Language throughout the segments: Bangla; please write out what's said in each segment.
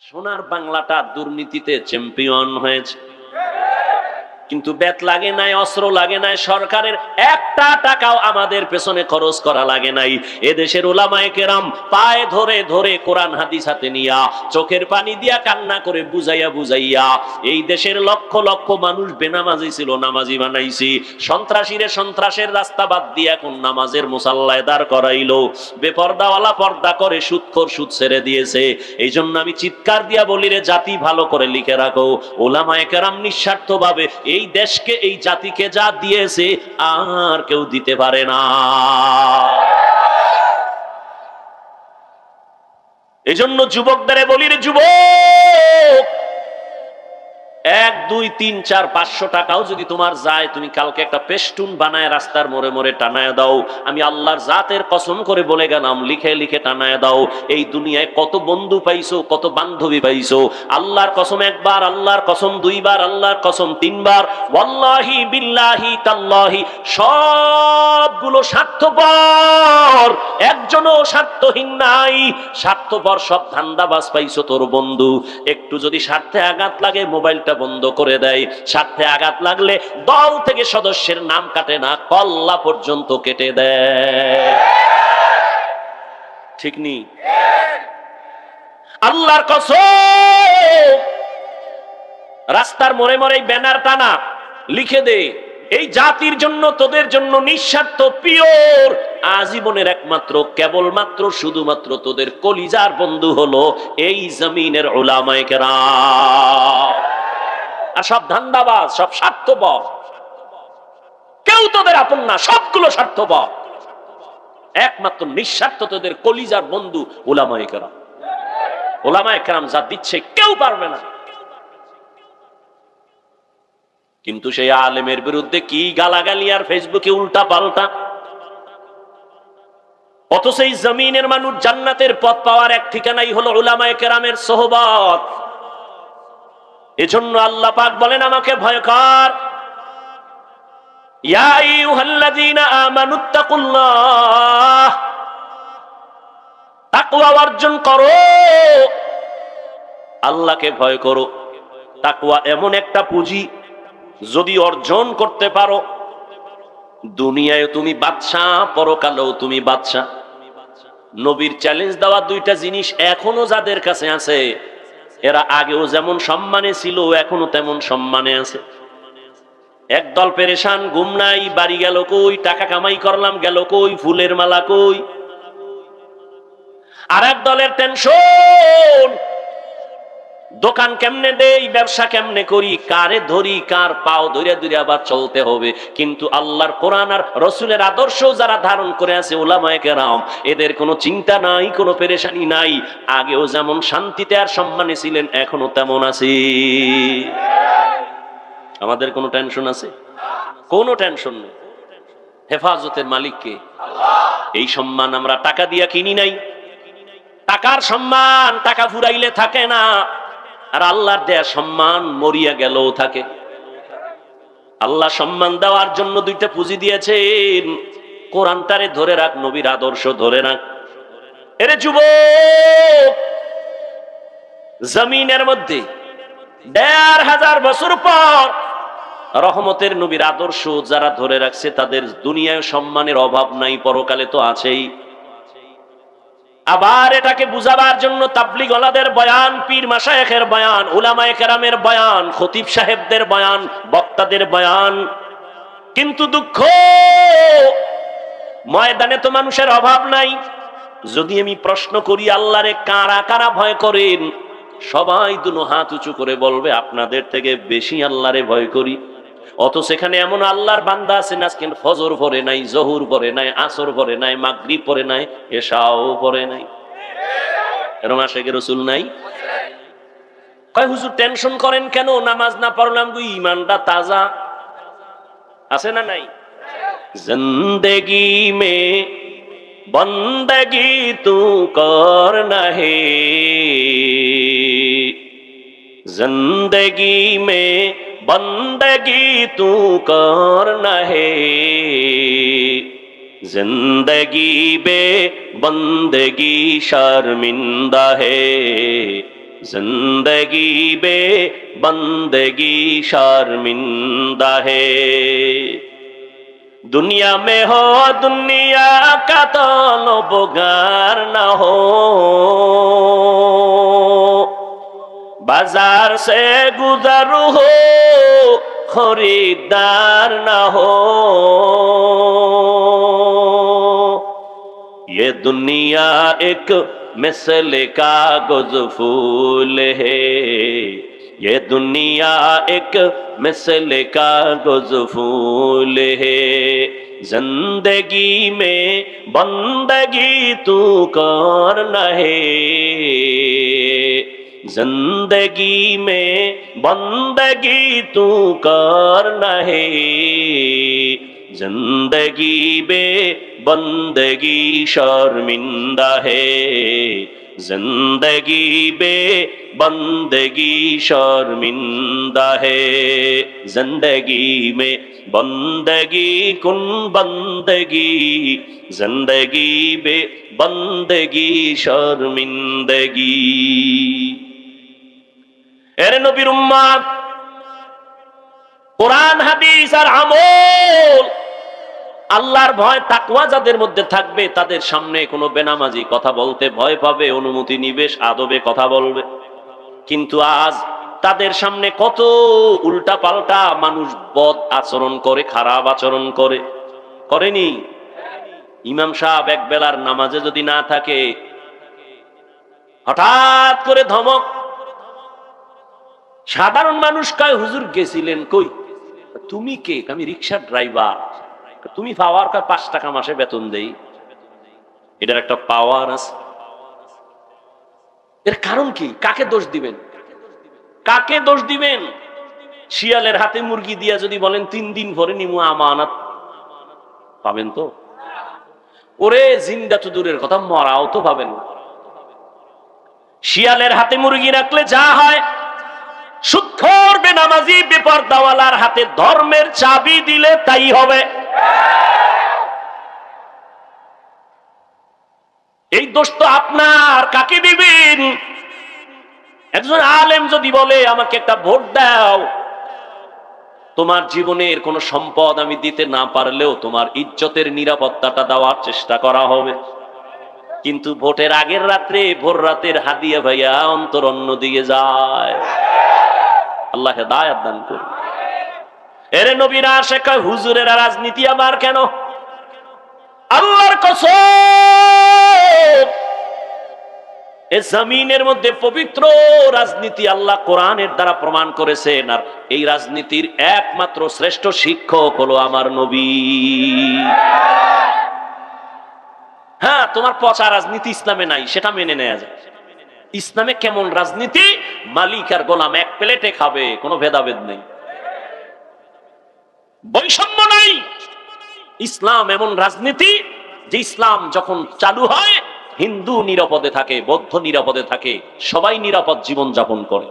সোনার বাংলাটা দুর্নীতিতে চ্যাম্পিয়ন হয়েছে, কিন্তু বেত লাগে নাই, অস্ত্র লাগে নাই, সরকারের একটা টাকাও আমাদের পেছনে খরচ করা লাগে নাই। এদেশের উলামায়ে কেরাম পায়ে ধরে ধরে কোরআন হাদিস হাতে নিয়া চোখের পানি দিয়া কান্না করে বুঝাইয়া বুঝাইয়া এই দেশের লক্ষ লক্ষ মানুষ বেনামাজি ছিল নামাজি বানাইছি। সন্ত্রাসীরে সন্ত্রাসের রাস্তা বাদ দিয়ে এখন নামাজের মুসাল্লায় দাঁড় করাইলো। বেপর্দাওয়ালা পর্দা করে, সুদখোর সুদ ছেড়ে দিয়েছে। এই জন্য আমি চিৎকার দিয়া বলি রে জাতি, ভালো করে লিখে রাখো, উলামায়ে কেরাম নিঃস্বার্থভাবে এই দেশকে এই জাতিকে যা দিয়েছে আর কেউ দিতে পারে না। এই জন্য যুবকদের বলি রে যুবক, 1, 2, 3, 4, 500 টাকাও যদি তোমার যায়, তুমি কালকে একটা পেস্টুন বানায় রাস্তার মোড়ে মোড়ে টানায় দাও। আমি আল্লাহর জাতের কসম করে বলে গেলাম, লিখে লিখে টানায় দাও। এই দুনিয়ায় কত বন্ধু পাইছো, কত বান্ধবী পাইছো, আল্লাহর কসম একবার, আল্লাহর কসম দুইবার, আল্লাহর কসম তিনবার, ওয়াল্লাহি বিল্লাহি তাল্লাহি সবগুলো স্বার্থপর, একজনও স্বার্থহীন নাই। স্বার্থপর সব ধান্দাবাজ পাইছো তোর বন্ধু। একটু যদি স্বার্থে আঘাত লাগে মোবাইলটা বন্ধ করে দেয়, স্বার্থে আঘাত লাগলে দল থেকে সদস্যের নাম কাটে না, কল্লা পর্যন্ত কেটে দেয়। ঠিক নি? আল্লাহর কসম, রাস্তার মোড়ে মোড়ে ব্যানার টানা, লিখে দে এই জাতির জন্য, তোদের জন্য নিঃস্বার্থ পিওর আজীবনের একমাত্র কেবলমাত্র শুধুমাত্র তোদের কলিজার বন্ধু হলো এই জমিনের উলামায়ে কেরাম। আর সব ধান্দাবাজ, সব স্বার্থপর, কেউ তোদের আপন না, সবগুলো স্বার্থপর। একমাত্র নিঃস্বার্থ তোদের কলিজার বন্ধু উলামায়ে কেরাম। উলামায়ে কেরাম যা দিচ্ছে কেউ পারবে না। কিন্তু সেই আলেমের বিরুদ্ধে কি গালাগালি আর ফেসবুকে উল্টা পাল্টা। অথচ এই জমিনের মানুষ জান্নাতের পথ পাওয়ার এক ঠিকানাই হলো উলামায়ে কেরামের সোহবত। এজন্য আল্লাহ পাক বলেন, আমাকে ভয় কর, ইয়া আইয়ুহাল্লাযীনা আমানুত্তাকুল্লাহ, তাকওয়া অর্জন করো, আল্লাহকে ভয় করো। তাকওয়া এমন একটা পুঁজি, যদি অর্জন করতে পারো দুনিয়ায় তুমি বাদশা, পরকালেও তুমি বাদশা। নবীর চ্যালেঞ্জ দেওয়া দুইটা জিনিস এখনো যাদের কাছে আছে, এরা আগেও যেমন সম্মানে ছিল এখনো তেমন সম্মানে আছে। একদল পেরেশান, ঘুম নাই, বাড়ি গেল কই, টাকা কামাই করলাম গেল কই, ফুলের মালা কই। আর এক দলের টেনশন, দোকান কেমনে দেই, ব্যবসা কেমনে করি, কারে ধরি, কার পাও ধরে ধরে আবার চলতে হবে। কিন্তু আল্লাহর কোরআন আর রসুলের আদর্শ যারা ধারণ করে আছে উলামায়ে কেরাম, এদের কোনো চিন্তা নাই, কোনো পেরেশানি নাই। আগেও যেমন শান্তিতে আর সম্মানে ছিলেন এখনো তেমন আছে। আমাদের কোনো টেনশন আছে? কোনো টেনশন নেই। হেফাজতের মালিক কে? এই সম্মান আমরা টাকা দিয়া কিনি নাই। টাকার সম্মান টাকা ফুরাইলে থাকে না, আর আল্লাহর দেয়া সম্মান মরিয়া গেলেও থাকে। আল্লাহ সম্মান দেওয়ার জন্য দুইটা পুঁজি দিয়েছেন, কোরআনটারে ধরে রাখ, নবীর আদর্শ ধরে রাখ। এরে যুবক, জমিনের মধ্যে ১৫০০ বছর পর রহমতের নবীর আদর্শ যারা ধরে রাখছে তাদের দুনিয়ায় সম্মানের অভাব নাই, পরকালে তো আছেই। আবার এটাকে বুঝাবার জন্য তাবলীগওয়ালাদের বয়ান, পীর মাশায়েখের বয়ান, উলামায়ে কেরামের বয়ান, খতিব সাহেবদের বয়ান, বক্তাদের বয়ান। কিন্তু দুঃখ, ময়দানে তো মানুষের অভাব নাই। যদি আমি প্রশ্ন করি আল্লাহরে কারা কারা ভয় করেন, সবাই দুনো হাত উঁচু করে বলবে আপনাদের থেকে বেশি আল্লাহরে ভয় করি। অত সেখানে এমন আল্লাহর বান্দা আছেন আজকে ফজর পড়ে নাই, জহুর পড়ে নাই, আসর পড়ে নাই, মাগরিব পড়ে নাই, এশাও পড়ে নাই। এরকম আশিকে রাসূল নাই? কয় হুজুর টেনশন করেন কেন, নামাজ না পড়লাম গো, ঈমানটা তাজা আছে না নাই? জিন্দেগি মে বন্দগি তু করনা হে, জিন্দেগি মে बंदगी तू करना है, जिंदगी बे बंदगी शर्मिंदा है, जिंदगी बे बंदगी शर्मिंदा है। दुनिया में हो दुनिया का तलबगार न हो, बाजार से गुजर हो खरीदार न हो। ये दुनिया एक मिसल कागज फूल है, ये दुनिया एक मिसल कागज फूल है। जिंदगी में बंदगी तू कर है, जिंदगी में बंदगी तू कर है। जिंदगी बे बंदगी शर्मिंदा है, जिंदगी बे बंदगी शर्मिंदा है। जिंदगी में बंदगी कुन बंदगी, जिंदगी बे बंदगी शर्मिंदगी। এরে নবীর উম্মত, কোরআন হাদিস আর আমল, আল্লাহর ভয় তাকওয়া যাদের মধ্যে থাকবে তাদের সামনে কোনো বেনামাজি কথা বলতে ভয় পাবে, অনুমতি নিবে, আদবে কথা বলবে। কিন্তু আজ তাদের সামনে কত উল্টা পাল্টা মানুষ বদ আচরণ করে, খারাপ আচরণ করে, করেনি? ইমাম সাহেব এক বেলার নামাজে যদি না থাকে, হঠাৎ করে ধমক। সাধারণ মানুষ কয়, হুজুর গেছিলেন কই? তুমি কে? আমি রিক্সার ড্রাইভার। তুমি পাওয়ার 5 টাকা মাসে বেতন দেই, এটার একটা পাওয়ার আছে। এর কারণ কি? কাকে দোষ দিবেন? কাকে দোষ দিবেন? শিয়ালের হাতে মুরগি দিয়া যদি বলেন 3 দিন পরে নিমু আমানত, পাবেন তো? ওরে জিন্দা তো দূরের কথা, মরাও তো পাবেন না। শিয়ালের হাতে মুরগি রাখলে যা হয়, সুদখোর বেনামাজি বেপরদাওয়ালার হাতে ধর্মের চাবি দিলে তাই হবে। এই দোষ তো আপনার, কাকে দিবেন? একজন আলেম যদি বলে আমাকে একটা ভোট দাও, তোমার জীবনের কোন সম্পদ আমি দিতে না পারলেও তোমার ইজ্জতের নিরাপত্তাটা দেওয়ার চেষ্টা করা হবে। কিন্তু ভোটের আগের রাত্রে, ভোর রাতের হাদিয়া ভাইয়া অন্তর অন্য দিকে যায়। আল্লাহ হেদায়েত দান করুন। এরে নবীরা আসে কয়, হুজুরের রাজনীতি আবার কেন? আল্লাহর কসম, এই জমিনের মধ্যে পবিত্র রাজনীতি আল্লাহ কোরআনের দ্বারা প্রমাণ করেছেন। আর এই রাজনীতির একমাত্র শ্রেষ্ঠ শিক্ষক হলো আমার নবী। হ্যাঁ, তোমার পচা রাজনীতি ইসলামে নাই, সেটা মেনে নেওয়া যায়। ইসলামে কেমন রাজনীতি? মালিক আর গোলাম এক প্লেটে খাবে, কোনো ভেদাভেদ নেই, বৈষম্য নাই। ইসলাম এমন রাজনীতি যে ইসলাম যখন চালু হয়, হিন্দু নিরাপদে থাকে, বৌদ্ধ নিরাপদে থাকে, সবাই নিরাপদ জীবন যাপন করে,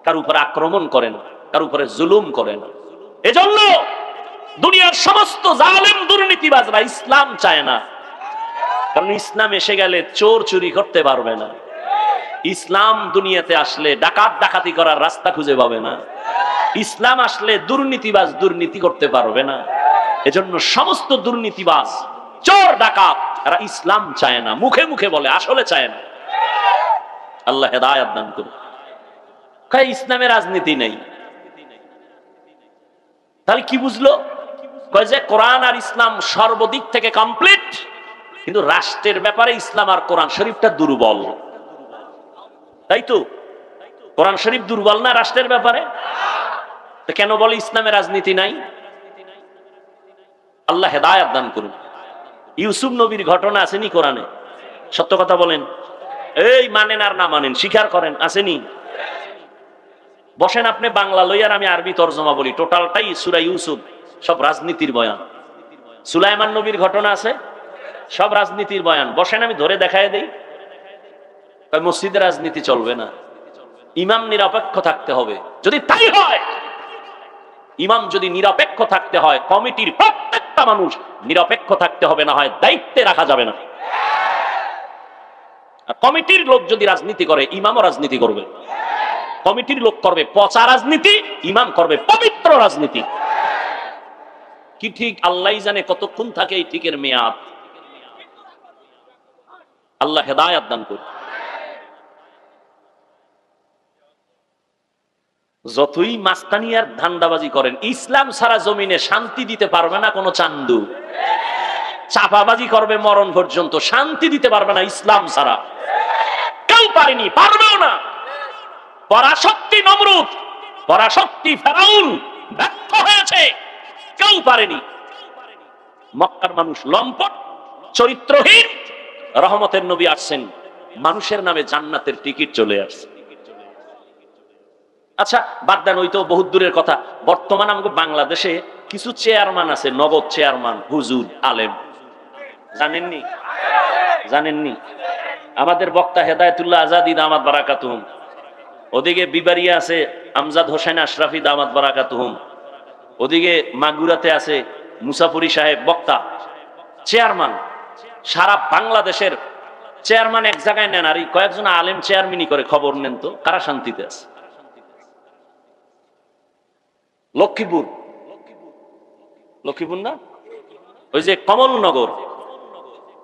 কার উপরে আক্রমণ করে না, কার উপরে জুলুম করে না। এজন্য দুনিয়ার সমস্ত জালেম দুর্নীতিবাজরা ইসলাম চায় না, কারণ ইসলাম এসে গেলে চোর চুরি করতে পারবে না। ইসলাম দুনিয়াতে আসলে ডাকাত ডাকাতি করার রাস্তা খুঁজে পাবে না। ইসলাম আসলে দুর্নীতিবাজ দুর্নীতি করতে পারবে না। এজন্য সমস্ত দুর্নীতিবাজ, চোর, ডাকাত এরা ইসলাম চায় না, মুখে মুখে বলে, আসলে চায় না। আল্লাহ হেদায়েত দান করুন। ইসলামে রাজনীতি নেই, তাহলে কি বুঝলো? কয় যে কোরআন আর ইসলাম সর্বদিক থেকে কমপ্লিট, কিন্তু রাষ্ট্রের ব্যাপারে ইসলাম আর কোরআন শরীফটা দুর্বল। তাই তো? কোরআন শরীফ দুর্বল না রাষ্ট্রের ব্যাপারে? তো কেন বলে ইসলামে রাজনীতি নাই? আল্লাহ হেদায়েত দান করুন। ইউসুফ নবীর ঘটনা আসেনি কোরআনে? সত্য কথা বলেন, এই মানেন আর না মানেন, স্বীকার করেন, আসেনি? বসেন আপনি বাংলা লইয়ার, আমি আরবি তর্জমা বলি। টোটালটাই সূরা ইউসুফ, সব রাজনীতির বয়ান। সুলাইমান নবীর ঘটনা আছে, সব রাজনীতির বয়ান। বসেন আমি ধরে দেখায় দেই। মসজিদে রাজনীতি চলবে না, ইমাম নিরপেক্ষ থাকতে হবে। যদি তাই হয়, ইমাম যদি নিরপেক্ষ থাকতে হয়, কমিটির প্রত্যেকটা মানুষ নিরপেক্ষ থাকতে হবে, না হয় দায়িত্বে রাখা যাবে না। আর কমিটির লোক যদি রাজনীতি করে, ইমামও রাজনীতি করবে। কমিটির লোক করবে পচা রাজনীতি, ইমাম করবে পবিত্র রাজনীতি। কি ঠিক আল্লাহ জানে কতক্ষণ থাকে এই ঠিকের মেয়াদ। আল্লাহ হেদায়াত দান করুন। যতই মাস্তানি আর ধান্দাবাজি করেন, ইসলাম ছাড়া জমিনে শান্তি দিতে পারবে না কোনো চান্দু। চাপাবাজি করবে মরণ পর্যন্ত, শান্তি দিতে পারবে না ইসলাম ছাড়া। কেউ পারেনি, পারবেও না। পরাশক্তি নমরুদ, পরাশক্তি ফেরাউন ব্যর্থ হয়েছে, কেউ পারেনি। মক্কার মানুষ লম্পট, চরিত্রহীন। রহমতের নবী আসছেন, মানুষের নামে জান্নাতের টিকিট চলে আসছে। আচ্ছা বাদ দেন, ওই তো বহুত দূরের কথা। বর্তমান আমাদের বাংলাদেশে কিছু চেয়ারম্যান আছে, নগদ চেয়ারম্যান, হুজুর আলেম, জানেননি? জানেননি? আমাদের বক্তা হেদায়েতুল্লাহ আজাদি দামাত বারাকাতুহুম, ওদিকে বিবারিয়া আছে আমজাদ হোসেন আশরাফি দামাত বারাকাতুহুম, ওদিকে মাগুরাতে আছে মুসাফুরি সাহেব বক্তা, চেয়ারম্যান। সারা বাংলাদেশের চেয়ারম্যান এক জায়গায় নেন, আর এই কয়েকজন আলেম চেয়ারম্যানই করে। খবর নেন তো কারা শান্তিতে আছে? লক্ষ্মীপুর, লক্ষ্মীপুর না, ওই যে কমলনগর,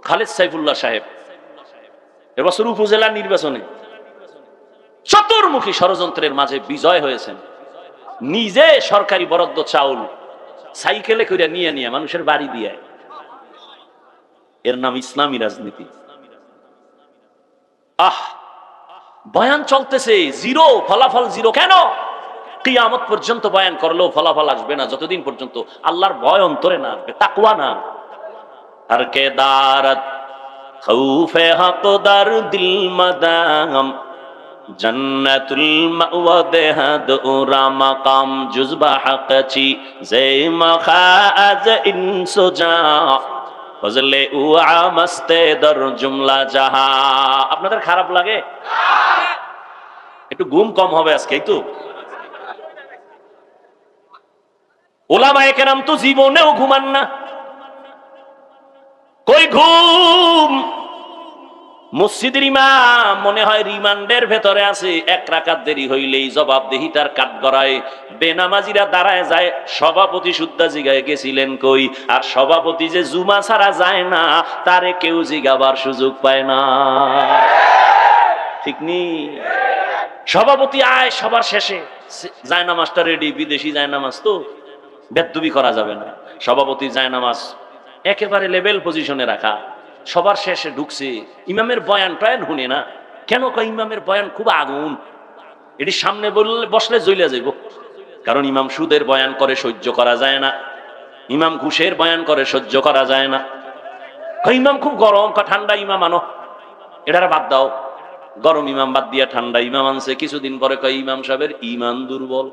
খালেদ সাইফুল্লাহ সাহেব এবছর উপজেলা নির্বাচনে চতুর্মুখী ষড়যন্ত্রের মাঝে বিজয় হয়েছেন। নিজে সরকারি বরাদ্দ চাউল সাইকেলে করে নিয়ে নিয়ে মানুষের বাড়ি দিয়ে, এর নাম ইসলামী রাজনীতি। বয়ান চলতেছে, জিরো ফলাফল, জিরো। কেন? কিয়ামত পর্যন্ত বয়ান করলেও ফলাফল আসবে না যতদিন পর্যন্ত আল্লাহর ভয় অন্তরে না আসবে, তাকওয়া না। আর কে দারত খৌফে হকদার দিল মাদাম, জান্নাতুল মাওয়া দেহাদ উরা মাকাম, জুজবা হাকচি জে মাখাজ ইনসুজা, ফজলে উআ মস্তে দর জুমলা জাহা। আপনাদের খারাপ লাগে? একটু ঘুম কম হবে আজকে, এই তো। ওলামায়ে কেরাম তো জীবনেও ঘুমান না। কই ঘুম? মসজিদের ইমাম মনে হয় রিমান্ডের ভেতরে আছে, এক রাকাত দেরি হইলেই জবাবদিহি তার কাঠ গড়ায়। বেনামাজিরা দাঁড়ায় যায়, সভাপতি সুদ্ধা জিগায় গেছিলেন কই? আর সভাপতি যে জুমা ছাড়া যায় না, তারে কেউ জিগাবার সুযোগ পায় না। ঠিক নি? সভাপতি আয় সবার শেষে, জায়নামাজটা রেডি, বিদেশি জায়নামাজ তো, বেদবি করা যাবে না। সভাপতি জায়নামাজ একেবারে লেভেল পজিশনে রাখা, সবার শেষে ঢুকছে। ইমামের বয়ান টয়ান শুনে না। কেন? কয় ইমামের বয়ান খুব আগুন, এটি সামনে বসলে জ্বলে যাইব। কারণ ইমাম সুদের বয়ান করে, সহ্য করা যায় না। ইমাম ঘুষের বয়ান করে, সহ্য করা যায় না। কয় ইমাম খুব গরম, ঠান্ডা ইমাম আনো। এটার বাদ দাও। গরম ইমাম বাদ দিয়া ঠান্ডা ইমাম আনছে। কিছুদিন পরে কয় ইমাম সাহেবের ইমান দুর্বল।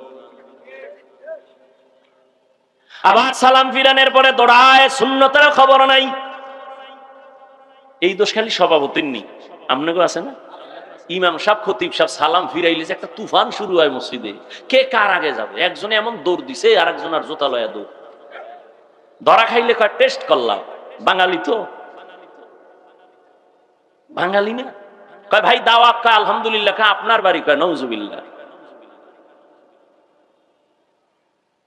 আবার সালাম ফিরানের পরে দৌড়ায়, সুন্নতের খবর নাই। এই দোষ খালি সভাপতির নেই, আপনাকে আছে না? ইমাম সাহেব, খতিব সাহেব সালাম ফিরাইলে যে একটা তুফান শুরু হয় মসজিদে, কে কার আগে যাবে। একজনে এমন দৌড় দিছে, আর একজন আর জোতা লয়া দৌড়। ধরা খাইলে কয় টেস্ট করলাম, বাঙালি তো, বাঙালি না। কয় ভাই দাওয়াত, কয় আলহামদুলিল্লাহ। কয় আপনার বাড়ি? কয় নওজুবিল্লাহ।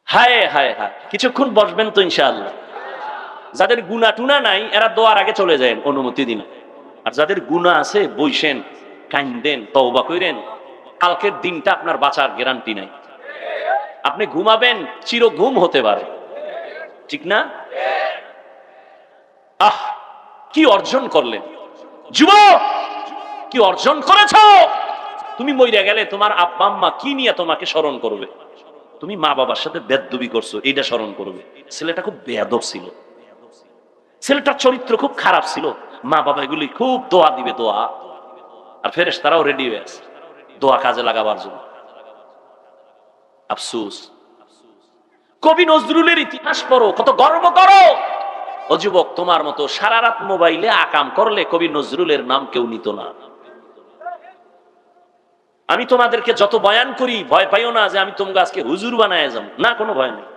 হায় হায় হায়, কিছুক্ষণ বসবেন তো ইনশাআল্লাহ। যাদের গুনাহ টুনা নাই এরা দোয়ার আগে চলে যায়, অনুমতি দিন। আর যাদের গুনাহ আছে বইসেন, কাইন্দেন, তওবা কইরেন। কালকের দিনটা আপনার বাঁচার গ্যারান্টি নাই। আপনি ঘুমাবেন, চির ঘুম হতে পারে, ঠিক না? কি অর্জন করলেন যুবক, কি অর্জন করেছো? তুমি মইরা গেলে তোমার আব্বা আম্মা কি নিয়ে তোমাকে স্মরণ করবে? তুমি মা বাবার সাথে বেয়াদবি করছো, এইটা স্মরণ করবে। ছেলেটা খুব বেয়াদব ছিল, ছেলেটার চরিত্র খুব খারাপ ছিল। মা বাবা এগুলি খুব দোয়া দিবে, দোয়া। আর ফেরেশতারাও রেডি হয়ে আছে দোয়া কাজে লাগাবার জন্য। আফসোস, কবি নজরুলের ইতিহাস পড়ো, কত গর্ব করো। ও যুবক, তোমার মতো সারা রাত মোবাইলে আকাম করলে কবি নজরুলের নাম কেউ নিত না। আমি তোমাদেরকে যত বয়ান করি, ভয় পাইও না যে আমি তোমাকে আজকে হুজুর বানায় যাব, না, কোনো ভয় নেই।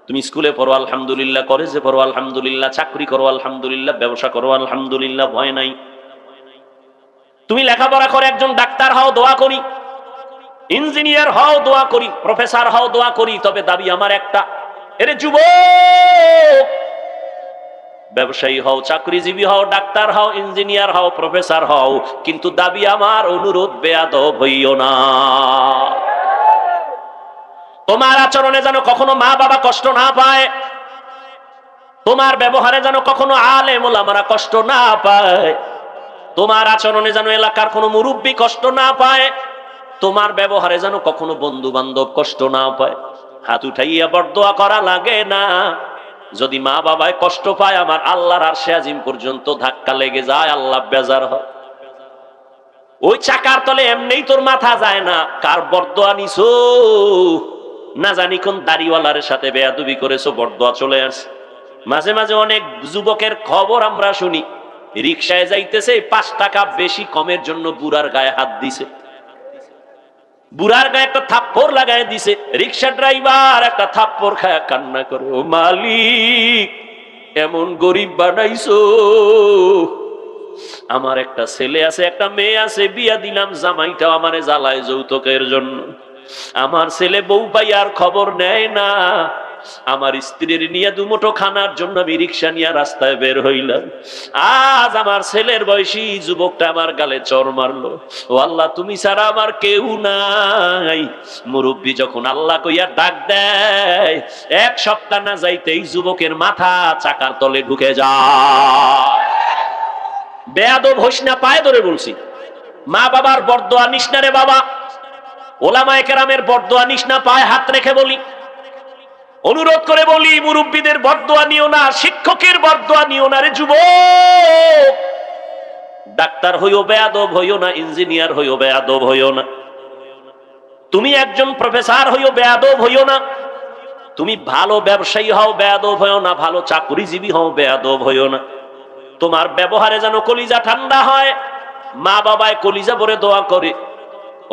তুমি স্কুলে পড়ো আলহামদুলিল্লাহ, কলেজে পড়ো আলহামদুলিল্লাহ, চাকরি করো আলহামদুলিল্লাহ, ব্যবসা করো আলহামদুলিল্লাহ, ভয় নাই। তুমি লেখাপড়া করে একজন ডাক্তার হও, দোয়া করি। ইঞ্জিনিয়ার হও, দোয়া করি। প্রফেসর হও, দোয়া করি। তবে দাবি আমার একটা, এরে যুবক, ব্যবসায়ী হও, চাকরিজীবী হও, ডাক্তার হও, ইঞ্জিনিয়ার হও, প্রফেসর হও, কিন্তু দাবি আমার, অনুরোধ বেয়াদব হইও না। তোমার আচরণে যেন কখনো মা বাবা কষ্ট না পায়, তোমার ব্যবহারে যেন কখনো আলেম ওলামারা কষ্ট না পায়, তোমার আচরণে যেন এলাকার কোনো মুরব্বী কষ্ট না পায়, তোমার ব্যবহারে যেন কখনো বন্ধু বান্ধব কষ্ট না পায়। হাত উঠাইয়া বরদোয়া করা লাগে না। যদি মা বাবায় কষ্ট পায়, আমার আল্লাহর আরশে আজিম পর্যন্ত ধাক্কা লেগে যায়, আল্লাহ বেজার হয়। ওই চাকার তলে এমনিই তোর মাথা যায় না, কার বরদোয়া নিছো না জানি, কোন দাড়িওয়ালার সাথে বেয়াদবি করেছো, বরদোয়া চলে আসে। মাঝে মাঝে অনেক যুবকের খবর আমরা শুনি, রিকশায় যাইতেছে, 5 টাকা বেশি কমের জন্য বুড়ার গায়ে হাত দিছে, বুড়ার গায়ে একটা থাপ্পড় লাগায় দিছে। রিকশা ড্রাইভার একটা থাপ্পড় খায় কান্না করে, ও মালিক, এমন গরিব বানাইছো, আমার একটা ছেলে আছে, একটা মেয়ে আছে, বিয়া দিলাম, জামাইটাও আমারে জ্বালায় যৌতুকের জন্য। আমার ছেলে বউ পাই আর খবর নেয় না, আমার স্ত্রীর নিয়ে দুমুঠো খানার জন্য আমি রিক্সা নিয়ে রাস্তায় বের হইলাম। আজ আমার ছেলের বয়সী যুবকটা আমার গালে চর মারলো। ও আল্লাহ, তুমি ছাড়া আমার কেউ নাই। মুরব্বী যখন আল্লাহ কইয়া ডাক দেয়, 1 সপ্তাহ না যাইতেই যুবকের মাথা চাকার তলে ঢুকে যায়। বেয়াদব হইস না, পায়ে ধরে বলছি। মা বাবার বরদোয়া নিস না রে বাবা, ওলামায়ে কেরামের বরদোয়া নিস না, পায়ে হাত রেখে বলি, অনুরোধ করে বলি, মুরব্বীদের বরদোয়া নিও না, শিক্ষকের বরদোয়া নিও না রে যুবক। ডাক্তার হইও বেয়াদব হইও না, ইঞ্জিনিয়ার হইও বেয়াদব হইও না, তুমি একজন প্রফেসর হইও বেয়াদব হইও না, তুমি ভালো ব্যবসায়ী হও বেয়াদব হইও না, ভালো চাকরিজীবী হও বেয়াদব হইও না। তোমার ব্যবহারে যেন কলিজা ঠান্ডা হয়, মা বাবায় কলিজা ভরে দোয়া করে।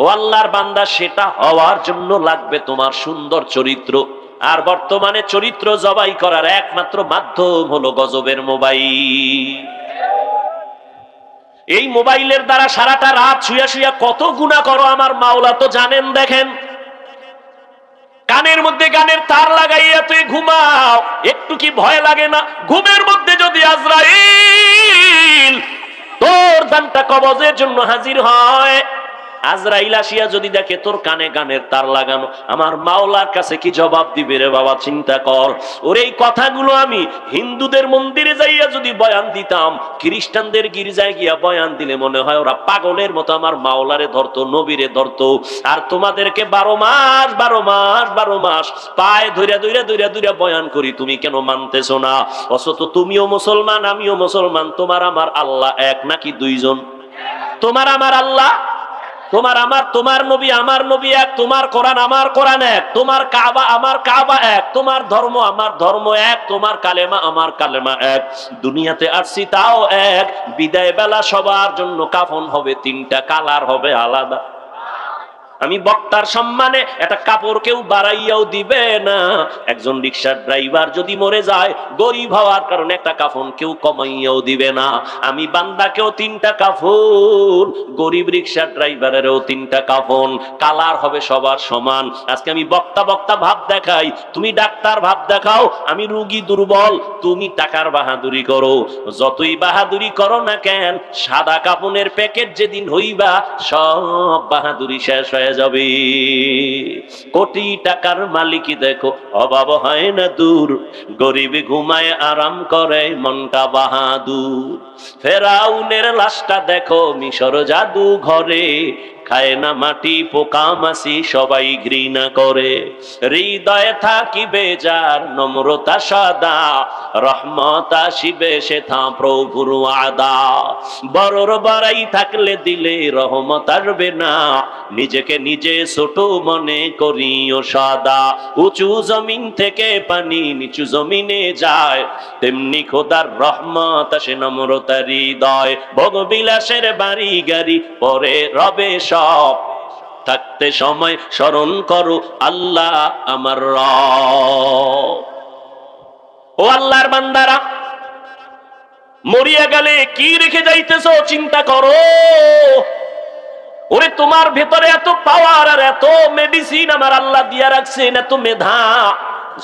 ও আল্লাহর বান্দা, সেটা হওয়ার জন্য লাগবে তোমার সুন্দর চরিত্র। আর বর্তমানে চরিত্র জবাই করার একমাত্র মাধ্যম হলো গজবের মোবাইল। এই মোবাইলের দ্বারা সারাটা রাত শুয়া শুয়া কত গুনাহ করো আমার মাওলা তো জানেন। দেখেন, কানের মধ্যে গানের তার লাগাইয়া তুই ঘুমাও, একটু কি ভয় লাগে না? ঘুমের মধ্যে যদি আজরাইল তোর দানটা কবজের জন্য হাজির হয়, আজরাইল আসিয়া যদি দেখে তোর কানে গানের তার লাগানো, আমার মাওলার কাছে কি জবাব দিবে রে বাবা? চিন্তা কর। ওর এই কথাগুলো আমি হিন্দুদের মন্দিরে যাইয়া যদি বয়ান দিতাম, খ্রিস্টানদের গির্জায় গিয়া বয়ান দিলে মনে হয় ওরা পাগলের মতো আমার মাওলারে ধরতো, নবীরে ধরতো। আর তোমাদেরকে 12 মাস পায়ে ধইরা বয়ান করি, তুমি কেন মানতেছো না? অথচ তুমিও মুসলমান, আমিও মুসলমান। তোমার আমার আল্লাহ এক নাকি 2 জন? তোমার আমার আল্লাহ, তোমার নবী আমার নবী এক, তোমার কোরআন আমার কোরআন এক, তোমার কাবা আমার কাবা এক, তোমার ধর্ম আমার ধর্ম এক, তোমার কালেমা আমার কালেমা এক। দুনিয়াতে আসছি তাও এক। বিদায় বেলা সবার জন্য কাফন হবে 3টা, কালার হবে আলাদা। আমি বক্তার সম্মানে একটা কাপড় কেউ বাড়াইয়াও দিবে না। একজন রিকশার ড্রাইভার যদি মরে যায়, গরিব হওয়ার কারণে একটা কাফন কেউ কমাইয়াও দিবে না। আমি বান্দাকেও 3টা কাফন, গরিব রিকশার ড্রাইভারেরও 3টা কাফন, কালার হবে সবার সমান। আজকে আমি বক্তা ভাব দেখাই, তুমি ডাক্তার ভাব দেখাও। আমি রোগী দুর্বল, তুমি টাকার বাহাদুরি করো। যতই বাহাদুরি করো না কেন, সাদা কাফনের প্যাকেট যেদিন হইবা, সব বাহাদুরি শেষ হয়ে যাবে। কোটি টাকার মালিকই দেখো, অভাব হয় না দূর, গরিব ঘুমায় আরাম করে মনটা বাহাদুর। ফেরাউনের লাশটা দেখো মিশর জাদু ঘরে, খায় না মাটি পোকা মাছি সবাই ঘৃণা করে। হৃদয়ে থাকিবে যার নম্রতা সদা, রহমত আসিবে সেথা প্রভুর ওয়াদা। বড়র বড়াই থাকলে দিলে রহমত আসবে না, নিজেকে নিজে ছোট মনে করিও সদা। উঁচু জমিন থেকে পানি নিচু জমিনে যায়, তেমনি খোদার রহমত আসে নম্রতার হৃদয়। ভোগবিলাসের বাড়ি গাড়ি পরে রবে সব, থাকতে সময় স্মরণ করো আল্লাহ আমার রব। ও আল্লাহর বান্দারা, মরিয়া গেলে কি রেখে যাইতেছো চিন্তা করো। ওরে তোমার ভেতরে এত পাওয়ার আর এত মেডিসিন আমার আল্লাহ দিয়া রাখছেন, এত মেধা,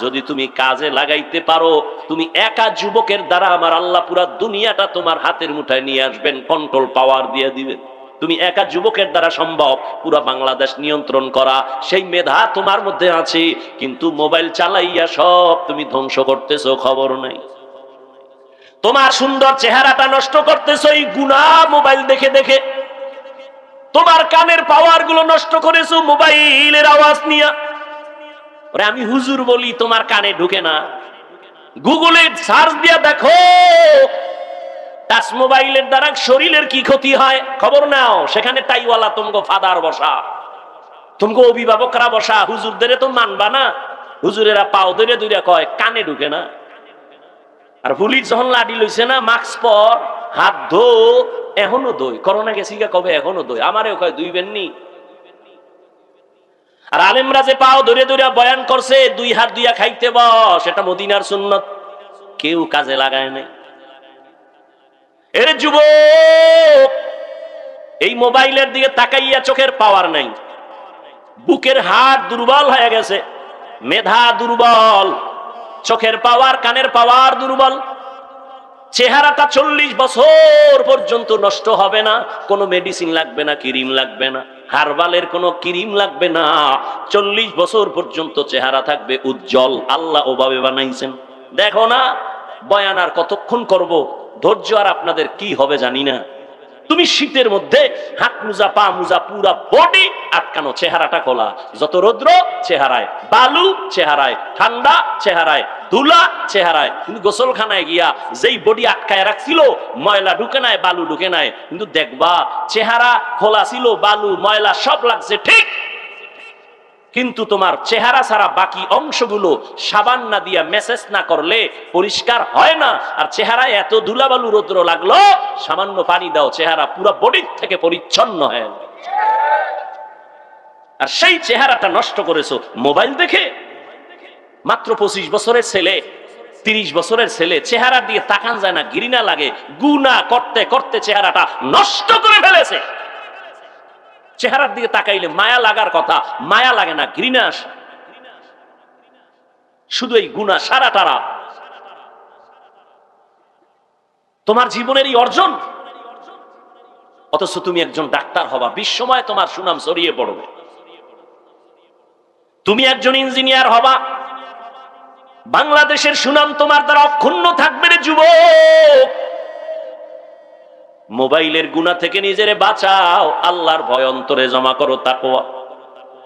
যদি তুমি কাজে লাগাইতে পারো, তুমি একা যুবকের দ্বারা আমার আল্লাহ পুরা দুনিয়াটা তোমার হাতের মুঠায় নিয়ে আসবেন, কন্ট্রোল পাওয়ার দিয়ে দিবেন। তুমি একা যুবকের দ্বারা সম্ভব পুরা বাংলাদেশ নিয়ন্ত্রণ করা, সেই মেধা তোমার মধ্যে আছে, কিন্তু মোবাইল চালাইয়া সব তুমি ধ্বংস করতেছো, খবর নাই। তোমার সুন্দর চেহারাটা নষ্ট করতেছো এই গুনাহ মোবাইল দেখে দেখে। তোমার কানের পাওয়ার গুলো নষ্ট করেছো মোবাইলের আওয়াজ নিয়ে। ওরে আমি হুজুর বলি, তোমার কানে ঢুকে না? গুগলে সার্চ দিয়া দেখো টাচ মোবাইলের দ্বারা শরীরের কি ক্ষতি হয়, খবর নাও। সেখানে টাইওয়ালা তোমাকে ফাদার বসা, তোমাকে অভিভাবকরা বসা, হুজুরদের তো মানবা না। হুজুরেরা পাও ধরে দুইটা কয় কানে ঢুকে না। আর পুলিশ যখন লাঠি লইছে না, মাস্ক পর, হাত ধো, এখনো দই, করোনা গেছি কবে, এখনো দই, আমারও কয় দুইবেন নি। আর আলেমরা যে পাও ধরে ধরে বয়ান করছে, দুই হাত দুইয়া খাইতে বস, এটা মদিনার সুন্নত, কেউ কাজে লাগায় নাই। এর যুবক, এই মোবাইলের দিকে তাকাইয়া চোখের পাওয়ার নাই, বুকের হাড় দুর্বল হয়ে গেছে, মেধা দুর্বল, চোখের পাওয়ার, কানের পাওয়ার দুর্বল, চেহারাটা 40 বছর পর্যন্ত নষ্ট হবে না, কোনো মেডিসিন লাগবে না, ক্রিম লাগবে না, হার্বালের কোনো ক্রিম লাগবে না, 40 বছর পর্যন্ত চেহারা থাকবে উজ্জ্বল। আল্লাহ ওভাবে বানাইছেন। দেখো না বয়ান আর কতক্ষণ করব, ধৈর্য আর আপনাদের কি হবে জানি না। তুমি শীতের মধ্যে হাত মুজা, পা মুজা, পুরা বডি আটকানো, চেহারাটা খোলা, যত রৌদ্র চেহারায়, বালু চেহারায়, ঠান্ডা চেহারায়, ধুলা চেহারায়, কিন্তু গোসলখানায় গিয়া যেই বডি আটকায় রাখছিল, ময়লা ঢুকে নাই, বালু ঢুকে নাই, কিন্তু দেখবা চেহারা খোলা ছিল, বালু ময়লা সব লাগছে ঠিক, কিন্তু তোমার চেহারা ছাড়া বাকি অংশগুলো সাবান না দিয়া মেসেজ না করলে পরিষ্কার হয় না। আর চেহারায় এত ধুলাবালু রৌদ্র লাগলো, সামান্য পানি দাও, চেহারা পুরো বডির থেকে পরিচ্ছন্ন হয়ে। আর সেই চেহারাটা নষ্ট করেছো মোবাইল দেখে। মাত্র 25 বছরের ছেলে, 30 বছরের ছেলে, চেহারা দিয়ে তাকান যায় না, ঘৃণা লাগে, গুনাহ করতে করতে চেহারাটা নষ্ট করে ফেলেছে। চেহারার দিকে তাকাইলে মায়া লাগার কথা, মায়া লাগে না, ঘৃণা আসে। শুধু এই গুনাহ সারাটারা তোমার জীবনের এই অর্জন, অথচ তুমি একজন ডাক্তার হবা, বিশ্বময় তোমার সুনাম ছড়িয়ে পড়বে। তুমি একজন ইঞ্জিনিয়ার হবা, বাংলাদেশের সুনাম তোমার দ্বারা অক্ষুণ্ণ থাকবে রে যুবক। মোবাইলের গুনাহ থেকে নিজেরে বাঁচাও, আল্লাহর ভয় অন্তরে জমা করো, তাকওয়া।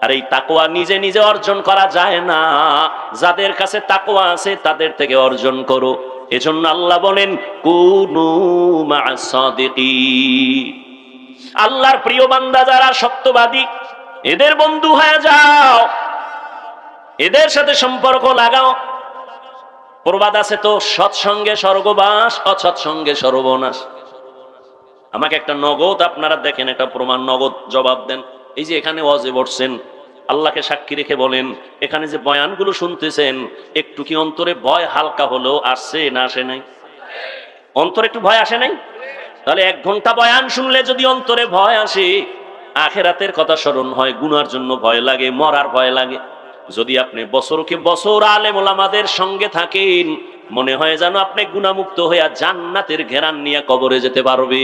আর এই তাকওয়া নিজে নিজে অর্জন করা যায় না, যাদের কাছে তাকওয়া আছে তাদের থেকে অর্জন করো। এজন্য আল্লাহ বলেন কুনু মা'আস সাদিকিন। আল্লাহর প্রিয় বান্দা যারা সত্যবাদী, এদের বন্ধু হয়ে যাও, এদের সাথে সম্পর্ক লাগাও। প্রবাদ আছে তো, সৎসঙ্গে স্বর্গবাস, অসৎসঙ্গে সর্বনাশ। আমাকে একটা নগদ, আপনারা দেখেন একটা প্রমাণ, নগদ জবাব দেন। এই যে এখানে ওয়াজে বসছেন, আল্লাহকে সাক্ষী রেখে বলেন, এখানে যে বয়ানগুলো শুনতেছেন, একটু কি অন্তরে ভয় হালকা হলেও আসছে না আসে নাই? অন্তরে একটু ভয় আসে নাই? তাহলে 1 ঘন্টা বয়ান শুনলে যদি অন্তরে ভয় আসে, আখিরাতের কথা স্মরণ হয়, গুনার জন্য ভয় লাগে, মরার ভয় লাগে। যদি আপনি বছরকে বছর আলেম ওলামাদের সঙ্গে থাকেন, মনে হয় যেন আপনি গুনাহমুক্ত হইয়া জান্নাতের ঘেরান নিয়ে কবরে যেতে পারবে।